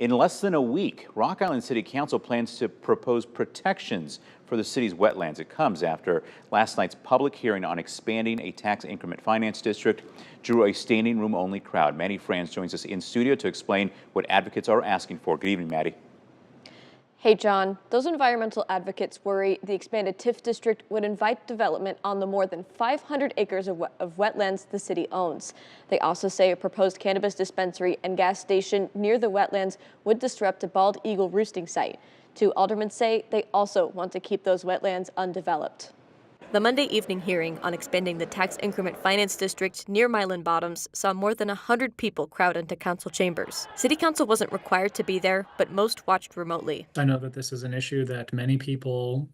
In less than a week, Rock Island City Council plans to propose protections for the city's wetlands. It comes after last night's public hearing on expanding a tax increment finance district drew a standing room only crowd. Maddie Franz joins us in studio to explain what advocates are asking for. Good evening, Maddie. Hey, John. Those environmental advocates worry the expanded TIF district would invite development on the more than 500 acres of wetlands the city owns. They also say a proposed cannabis dispensary and gas station near the wetlands would disrupt a bald eagle roosting site. Two aldermen say they also want to keep those wetlands undeveloped. The Monday evening hearing on expanding the tax increment finance district near Milan Bottoms saw more than 100 people crowd into council chambers. City council wasn't required to be there, but most watched remotely. I know that this is an issue that many people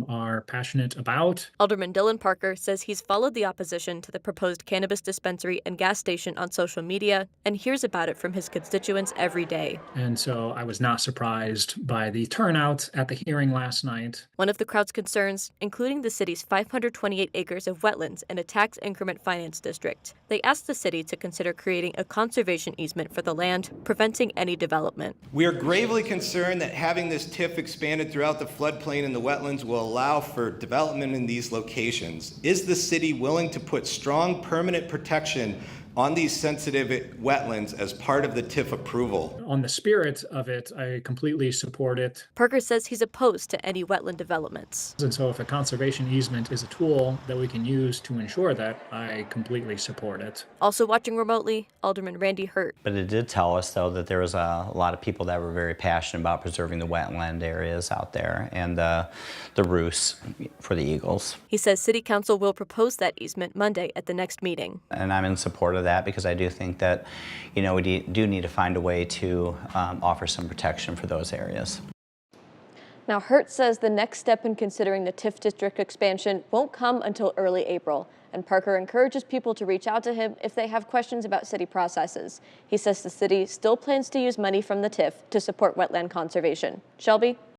are passionate about. Alderman Dylan Parker says he's followed the opposition to the proposed cannabis dispensary and gas station on social media and hears about it from his constituents every day. And so I was not surprised by the turnout at the hearing last night. One of the crowd's concerns, including the city's 528 acres of wetlands and a tax increment finance district. They asked the city to consider creating a conservation easement for the land, preventing any development. We are gravely concerned that having this TIF expanded throughout the floodplain and the wetlands will allow for development in these locations. Is the city willing to put strong permanent protection on these sensitive wetlands as part of the TIF approval? On the spirit of it, I completely support it. Parker says he's opposed to any wetland developments. And so if a conservation easement is a tool that we can use to ensure that, I completely support it. Also watching remotely, Alderman Randy Hurt. But it did tell us, though, that there was a lot of people that were very passionate about preserving the wetland areas out there and the roosts for the eagles. He says city council will propose that easement Monday at the next meeting. And I'm in support of that because I do think that, we do need to find a way to offer some protection for those areas. Now, Hurt says the next step in considering the TIF district expansion won't come until early April, and Parker encourages people to reach out to him if they have questions about city processes. He says the city still plans to use money from the TIF to support wetland conservation. Shelby?